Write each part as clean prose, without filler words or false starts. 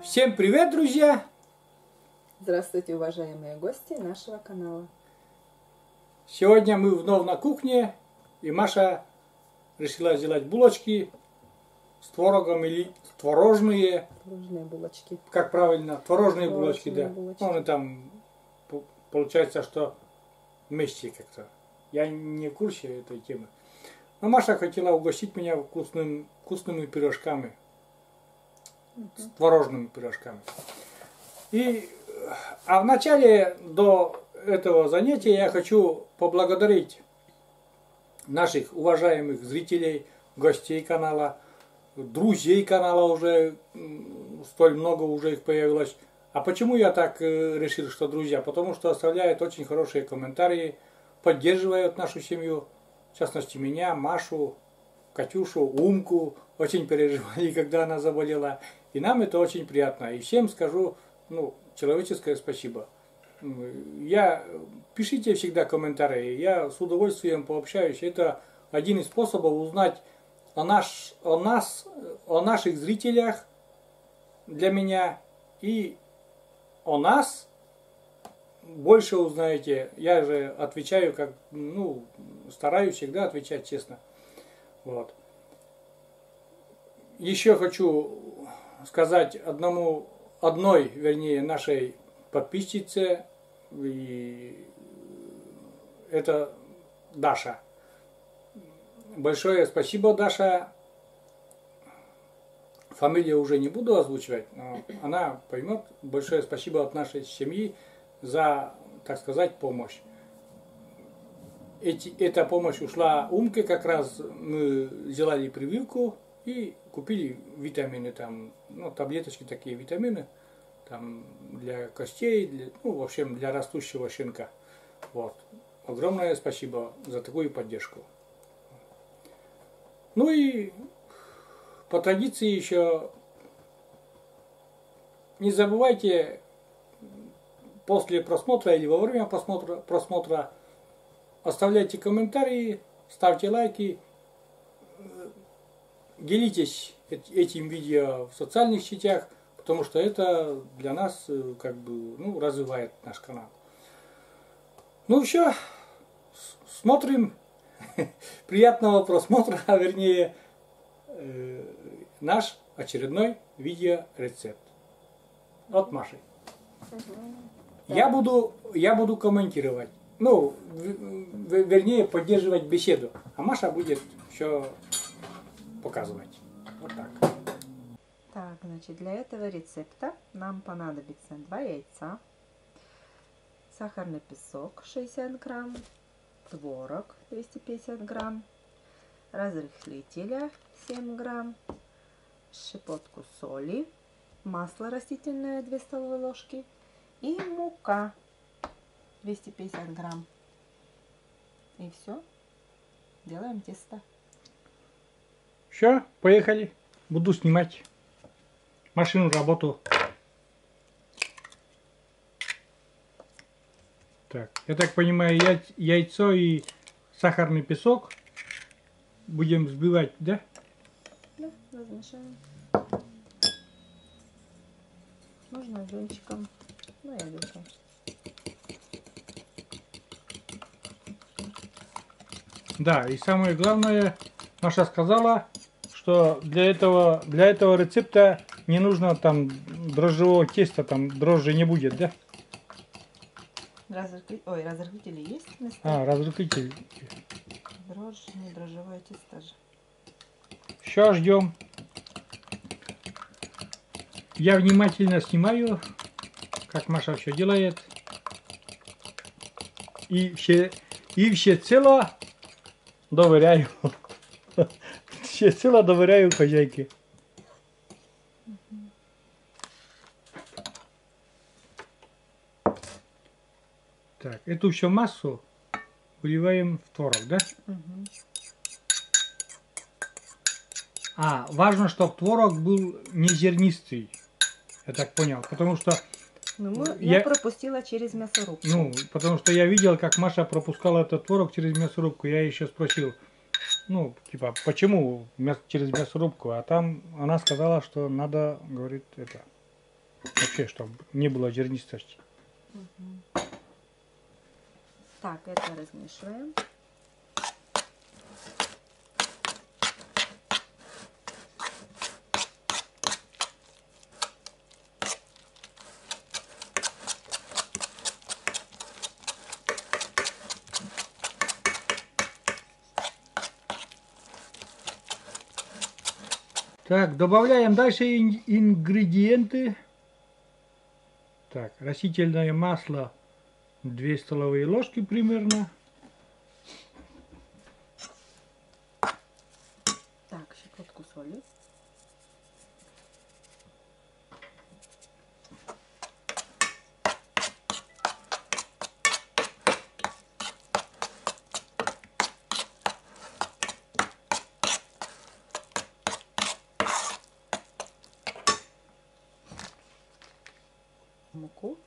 Всем привет, друзья! Здравствуйте, уважаемые гости нашего канала. Сегодня мы вновь на кухне, и Маша решила сделать булочки с творогом или творожные. Творожные булочки. Как правильно? Творожные булочки, да. Булочки. Ну, они там, получается, что вместе как-то. Я не в курсе этой темы. Но Маша хотела угостить меня вкусными пирожками. С творожными пирожками. А вначале до этого занятия я хочу поблагодарить наших уважаемых зрителей, гостей канала, друзей канала, уже столь много уже их появилось. А почему я так решил, что друзья? Потому что оставляют очень хорошие комментарии, поддерживают нашу семью, в частности меня, Машу, Катюшу, Умку. Очень переживали, когда она заболела. И нам это очень приятно. И всем скажу, человеческое спасибо. Пишите всегда комментарии. Я с удовольствием пообщаюсь. Это один из способов узнать о наших зрителях для меня. И о нас больше узнаете. Я же отвечаю, стараюсь всегда отвечать честно. Вот. Еще хочу сказать одной нашей подписчице, и это Даша. Большое спасибо, Даша. Фамилию уже не буду озвучивать, но она поймет. Большое спасибо от нашей семьи за, так сказать, помощь. Эта помощь ушла Умке, как раз мы сделали прививку и купили витамины, таблеточки, такие витамины, для костей, в общем, для растущего щенка. Вот. Огромное спасибо за такую поддержку. Ну и по традиции еще не забывайте после просмотра или во время просмотра оставляйте комментарии, ставьте лайки, делитесь этим видео в социальных сетях, потому что это для нас развивает наш канал. Ну все, смотрим. Приятного просмотра, вернее, наш очередной видеорецепт от Маши. Я буду комментировать. Вернее, поддерживать беседу. А Маша будет все показывать. Вот так. Так, значит, для этого рецепта нам понадобится 2 яйца, сахарный песок 60 грамм, творог 250 грамм, разрыхлителя 7 грамм, щепотку соли, масло растительное 2 столовые ложки и мука 250 грамм. И все. Делаем тесто. Все, поехали. Буду снимать машину, работу. Так, я так понимаю, яйцо и сахарный песок будем взбивать, да? Да, размешаем. Можно венчиком, но я люблю. Да, и самое главное, Маша сказала, что для этого рецепта не нужно дрожжевого теста, дрожжи не будет, да? Разрыхлители есть? Разрыхлитель. Дрожжи, не дрожжевое тесто же. Сейчас ждем. Я внимательно снимаю, как Маша все делает. И всецело доверяю. Всецело доверяю хозяйке. Так, эту всю массу выливаем в творог, да? Важно, чтобы творог был не зернистый. Я так понял, потому что я пропустила через мясорубку. Потому что я видел, как Маша пропускала этот творог через мясорубку. Я еще спросил, почему через мясорубку? А там она сказала, что надо, говорит, Вообще, чтобы не было зернистости. Так, это размешиваем. Так, добавляем дальше ингредиенты. Так, растительное масло 2 столовые ложки примерно. Так, щепотку соли. Муку.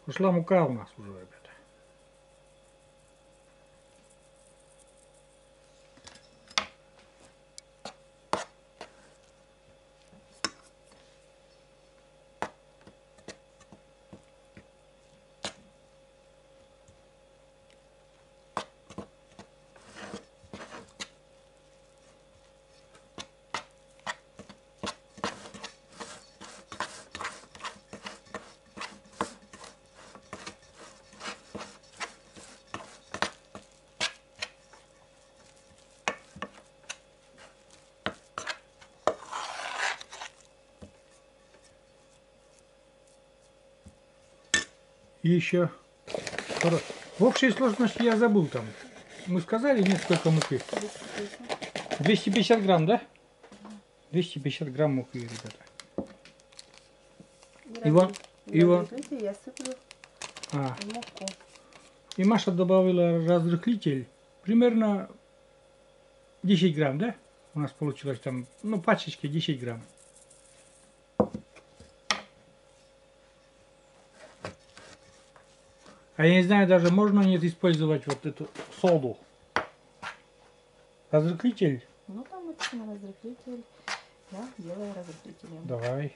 Ушла мука у нас уже, ребята. И еще в общей сложности я забыл там. Мы сказали несколько муки. 250 грамм, да? 250 грамм муки, ребята. Иван. Я сыплю муку. И Маша добавила разрыхлитель. Примерно 10 грамм, да? У нас получилось там, ну, пачечки 10 грамм. А я не знаю, даже можно нет использовать вот эту соду. Разрыхлитель? Ну, там это на разрыхлитель. Я делаю разрыхлителем. Давай.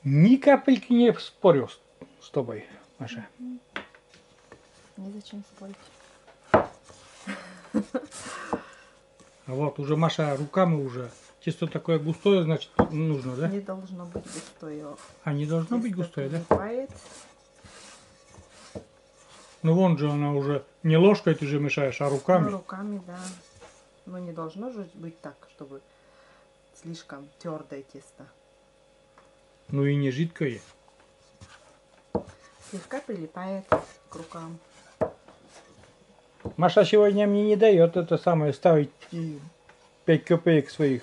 Ни капельки не спорю с тобой, Маша. Незачем спорить. А вот уже Маша руками уже. Тесто такое густое, значит, нужно, да? Не должно быть густое. А не должно быть густое, да? Прилипает. Ну вон же она уже не ложкой ты же мешаешь, а руками. Ну, руками, да. Но не должно же быть так, чтобы слишком твердое тесто. Ну и не жидкое. Слегка прилипает к рукам. Маша сегодня мне не дает это самое ставить 5 копеек своих.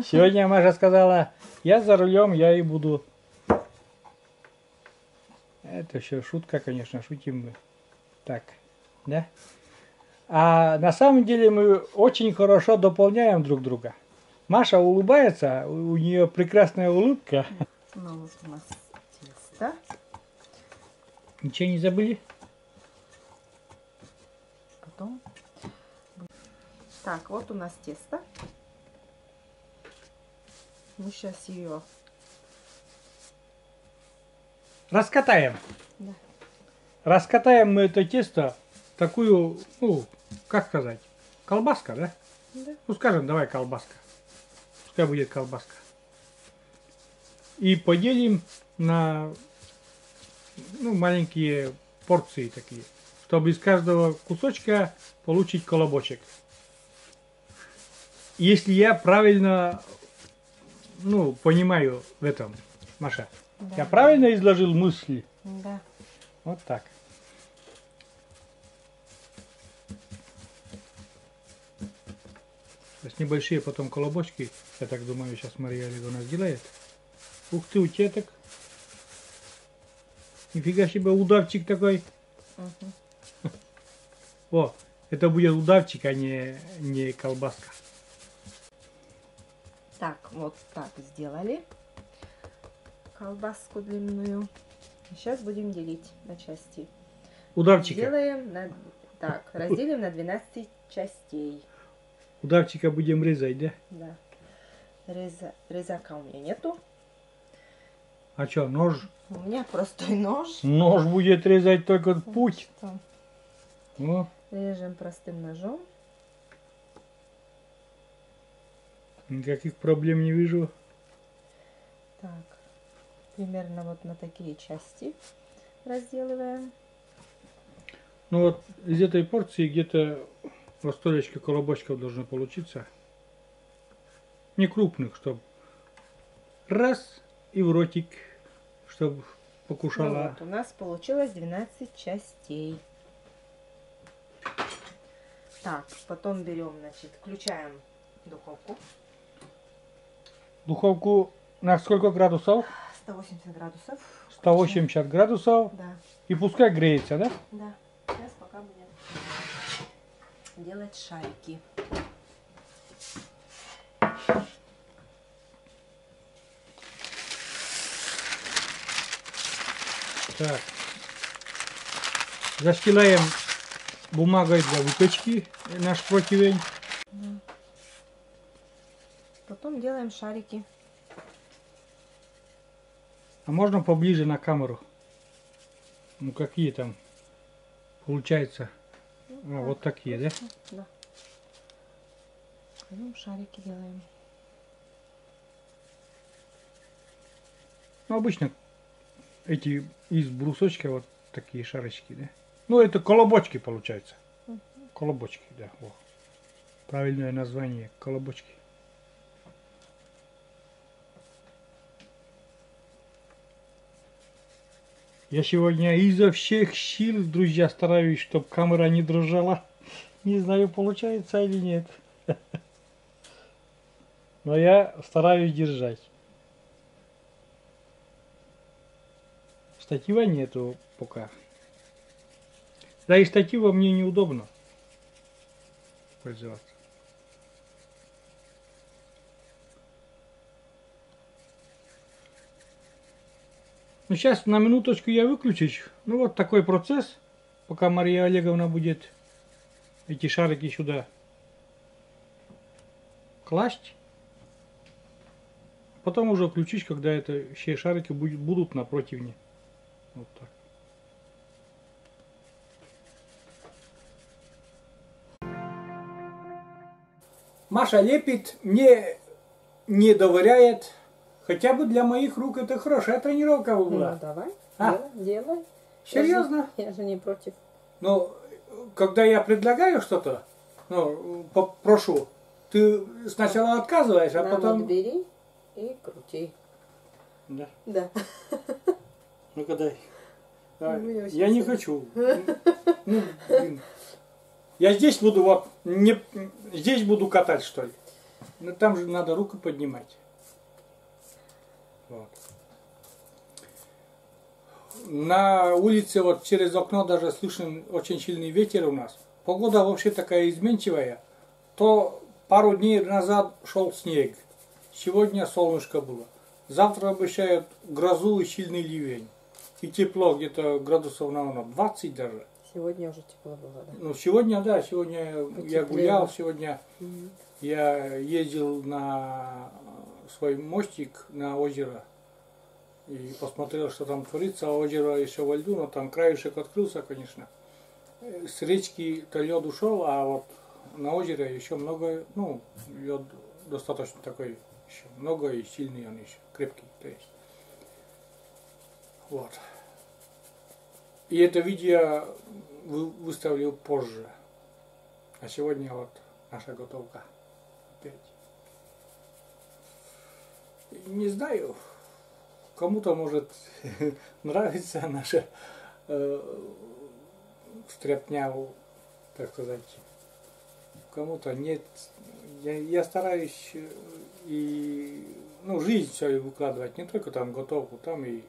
Сегодня Маша сказала, я за рулем, я и буду. Это все шутка, конечно, шутим мы. Так, да? А на самом деле мы очень хорошо дополняем друг друга. Маша улыбается, у нее прекрасная улыбка. Ну вот у нас тесто. Ничего не забыли? Потом. Так, вот у нас тесто. Мы сейчас ее Раскатаем. Да. Раскатаем мы это тесто в такую, ну, как сказать, колбаска, да? Да. Ну, скажем, давай колбаска. Пускай будет колбаска. И поделим на, ну, маленькие порции такие, чтобы из каждого кусочка получить колобочек. Если я правильно, ну, понимаю в этом, Маша, Да. я правильно изложил мысли? Да. Вот так. То есть небольшие потом колобочки, я так думаю, сейчас Мария Олеговна сделает. Ух ты, утеток. Нифига себе, удавчик такой. Угу. О, это будет удавчик, а не колбаска. Так, вот так сделали колбаску длинную. Сейчас будем делить на части. Удавчика. Делаем на... Так, разделим на 12 частей. Удавчика будем резать, да? Да. Резака у меня нету. А что, нож? У меня простой нож. Нож будет резать только путь. Что? О, Режем простым ножом. никаких проблем не вижу. Так, примерно вот на такие части разделываем. Ну вот из этой порции где-то по столечке колобочков должно получиться. Не крупных, чтобы раз и в ротик, чтобы Ну покушала. вот, у нас получилось 12 частей. Так, потом берем, значит, включаем духовку. Духовку на сколько градусов? 180 градусов. 180 градусов. Да, И пускай греется, да? да. Сейчас пока будем делать шарики. Так. Застилаем бумагой для выпечки наш противень. Потом делаем шарики. А можно поближе на камеру? Ну какие там получается? А, вот такие, да? Да. Потом шарики делаем. Ну обычно эти из брусочка вот такие шарочки, да? Ну это колобочки получается. Колобочки, да. Во. Правильное название колобочки. Я сегодня изо всех сил, друзья, стараюсь, чтобы камера не дрожала. Не знаю, получается или нет. Но я стараюсь держать. Штатива нету пока. Да и штатива мне неудобно пользоваться. Ну сейчас на минуточку я выключусь. Ну вот такой процесс, пока Мария Олеговна будет эти шарики сюда класть. Потом уже включусь, когда это все шарики будут на противне. Вот так. Маша лепит, мне не доверяет. Хотя бы для моих рук это хорошая тренировка была. Ну давай, А? делай. Серьезно? Я же не против. Но когда я предлагаю что-то, прошу, ты сначала отказываешь, а потом... Вот бери и крути. Да. Да. Ну-ка дай. Ну, Я не хочу. Ну, блин. Я здесь буду вот здесь буду катать, что ли. Но там же надо руку поднимать. Вот. На улице вот через окно даже слышен очень сильный ветер у нас. Погода вообще такая изменчивая. То пару дней назад шел снег. Сегодня солнышко было. Завтра обещают грозу и сильный ливень. И тепло где-то градусов, наверное, 20 даже. Сегодня уже тепло было, да? Ну, сегодня, да, сегодня я гулял, сегодня Угу. я ездил на свой мостик на озеро и посмотрел, что там творится. А озеро еще во льду, но там краешек открылся, конечно. С речки-то лед ушел, а вот на озере еще много, ну, лед достаточно такой еще много и сильный он еще, крепкий, то есть. Вот. И это видео выставлю позже. А сегодня вот наша готовка. Опять. Не знаю, кому-то может нравится наша стряпня, так сказать. Кому-то нет. Я стараюсь и жизнь свою выкладывать, не только там готовку, там и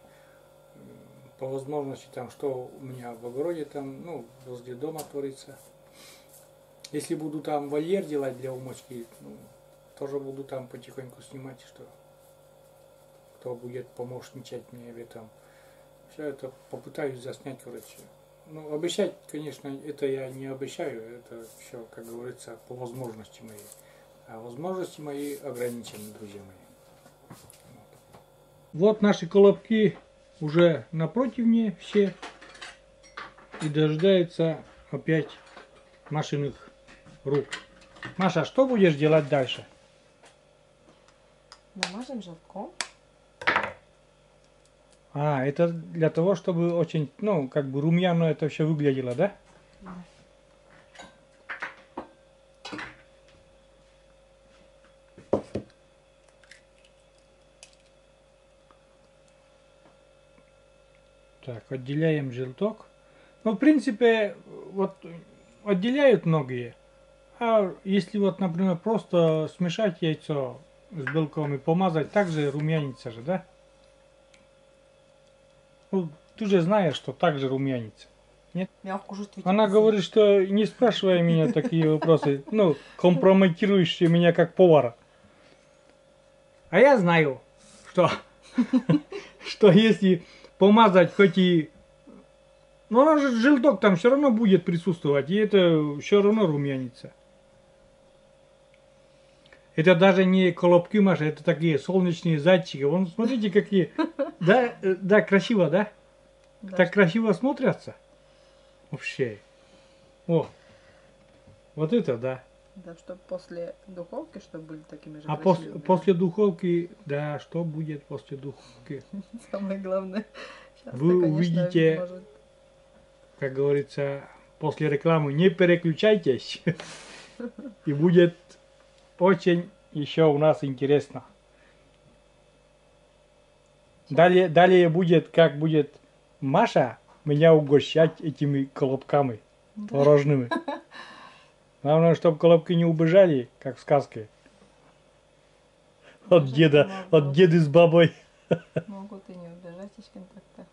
по возможности там, что у меня в огороде там, возле дома творится. Если буду там вольер делать для умочки, тоже буду там потихоньку снимать, что кто будет помощничать мне в этом. Все это попытаюсь заснять, короче. Обещать, конечно, это я не обещаю, это все, как говорится, по возможности моей. А возможности мои ограничены, друзья мои. Вот наши колобки уже на противне все. И дожидается опять Машиных рук. Маша, что будешь делать дальше? Намажем желтком. А, это для того, чтобы очень, ну, как бы румяно это все выглядело, да? Да. Так, отделяем желток. Ну, в принципе, вот отделяют многие. А если вот, например, просто смешать яйцо с белком и помазать, также румянится же, да? Ну, ты же знаешь, что также румянится. Нет? Мягко жуть. Она говорит, что не спрашивай меня такие вопросы, ну, компрометирующие меня как повара. А я знаю, что, что если помазать хоть и... Но она же желток там все равно будет присутствовать, и это все равно румянится. Это даже не колобки, Маша, это такие солнечные зайчики. Вон, смотрите, какие. Да, да, красиво, да? Да. Так красиво смотрятся. Вообще. О, вот это да. Да, чтобы после духовки, чтобы были такими же А красивыми. после духовки, да, что будет после духовки? Самое главное. Сейчас-то, Вы конечно, увидите, может... как говорится, после рекламы, не переключайтесь. И будет очень еще у нас интересно. Далее будет, как будет Маша меня угощать этими колобками творожными. Главное, чтобы колобки не убежали, как в сказке. От деда с бабой. Могут и не убежать из контакта.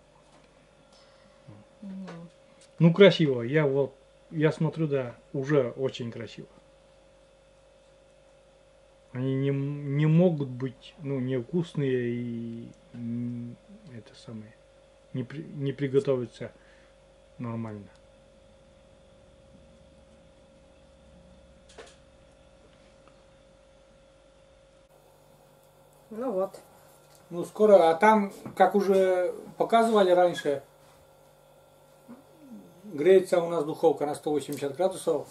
Ну, красиво. Я смотрю, да, уже очень красиво. Они не могут быть, ну, невкусные и это самое, не приготовиться нормально. Ну вот. Ну, скоро, а там, как уже показывали раньше, греется у нас духовка на 180 градусов.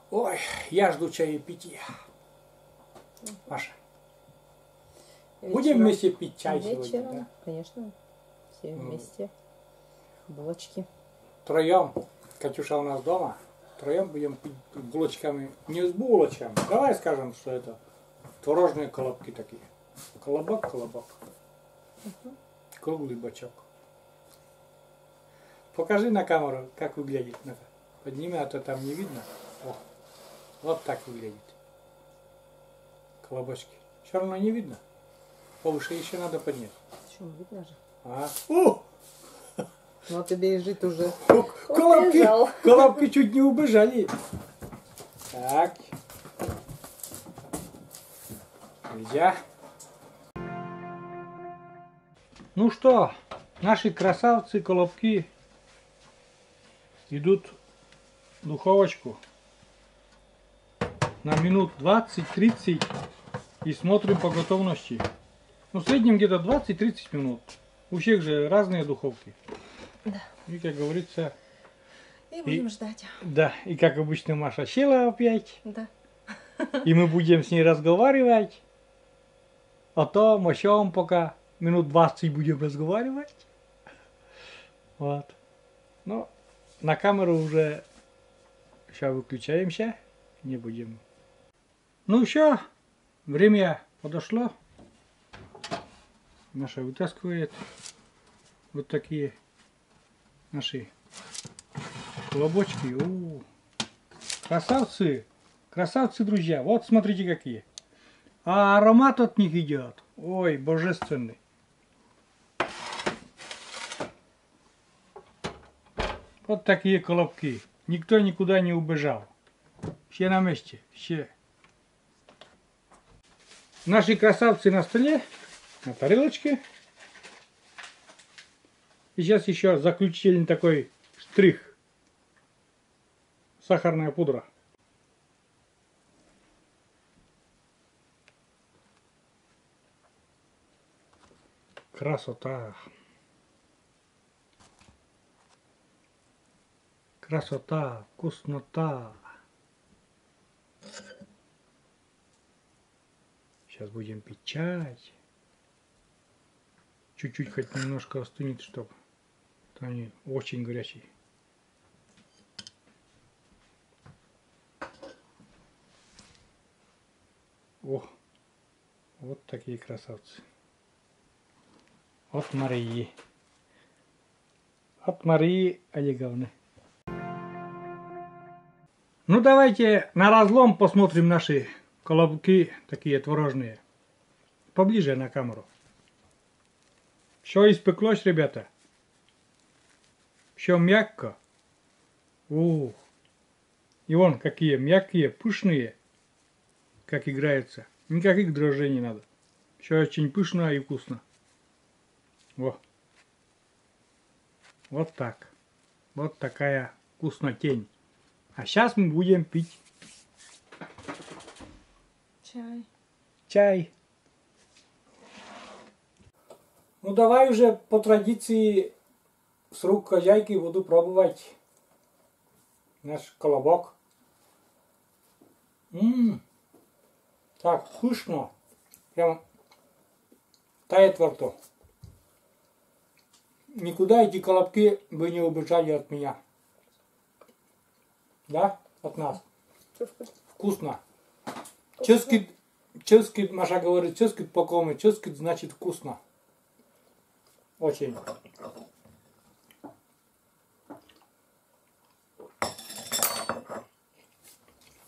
Ой, я жду чаепития. Маша, будем вместе пить чай сегодня, да? Конечно. Все вместе. Булочки. Втроем. Катюша у нас дома. Втроем будем пить булочками. Не с булочками. Давай скажем, что это творожные колобки такие. Колобок. Круглый бочок. Покажи на камеру, как выглядит. Подними, а то там не видно. О, вот так выглядит. Колобочки. Все равно не видно. Повыше еще надо поднять. Почему? Видно же. А. Ну, а тебе и жить уже. Колобки чуть не убежали. Так. Нельзя. Ну что, наши красавцы колобки идут в духовочку на минут 20-30 и смотрим по готовности. Ну, в среднем где-то 20-30 минут. У всех же разные духовки. Да. И, как говорится... И будем ждать. Да, и как обычно Маша села опять. Да. И мы будем с ней разговаривать. О том, о сём пока. Минут 20 будем разговаривать. Вот. Ну, на камеру уже сейчас выключаемся. Не будем. Ну все, время подошло. Маша вытаскивает вот такие наши колобочки. У-у-у. Красавцы! Красавцы, друзья! Вот смотрите какие! А аромат от них идет! Ой, божественный! Вот такие колобки. Никто никуда не убежал. Все на месте. Все. Наши красавцы на столе, на тарелочке. И сейчас еще заключительный такой штрих. сахарная пудра. Красота. Красота, вкуснота. Сейчас будем пить чай. Чуть-чуть хоть немножко остынет, чтобы они очень горячие. О, вот такие красавцы. От Марии. От Марии Олеговны. Ну давайте на разлом посмотрим наши колобки, такие творожные. Поближе на камеру. Все испеклось, ребята. Все мягко. Ух. И вон какие мягкие, пышные. Как играются. Никаких дрожжей не надо. Все очень пышно и вкусно. Во. Вот так. Вот такая вкуснотень. А сейчас мы будем пить Чай. чай. Ну давай уже по традиции с рук хозяйки буду пробовать наш колобок. Так вкусно. Прям тает во рту. Никуда эти колобки бы не убежали от меня. Да? От нас. Вкусно. Ческит, Маша говорит, ческит по кому? Ческит значит вкусно. Очень.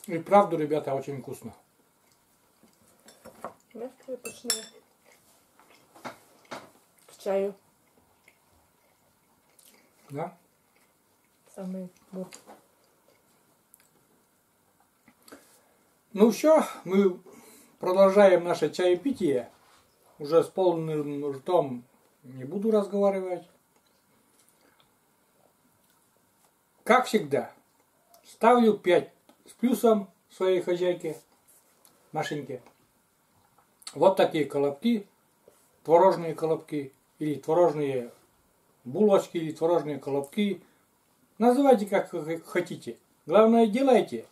И правда, ребята, очень вкусно. Мягкие, пышные. К чаю. Да? Самый бур. Ну все, мы продолжаем наше чаепитие. Уже с полным ртом не буду разговаривать. Как всегда, ставлю 5 с плюсом своей хозяйке, Машеньке. Вот такие колобки, творожные колобки, или творожные булочки, или творожные колобки. Называйте как хотите. Главное, делайте.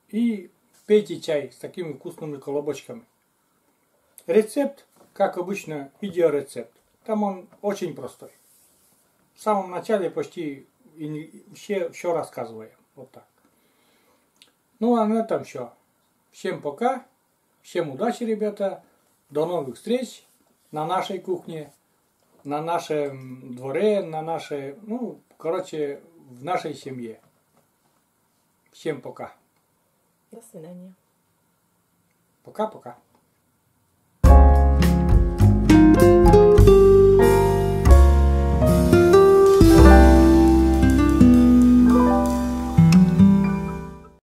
И пейте чай с такими вкусными колобочками. Рецепт, как обычно, видеорецепт. Там он очень простой. В самом начале почти все рассказываем. Вот так. Ну а на этом все. Всем пока. Всем удачи, ребята. До новых встреч на нашей кухне, на нашем дворе, на нашей, ну, короче, в нашей семье. Всем пока. До свидания. Пока-пока.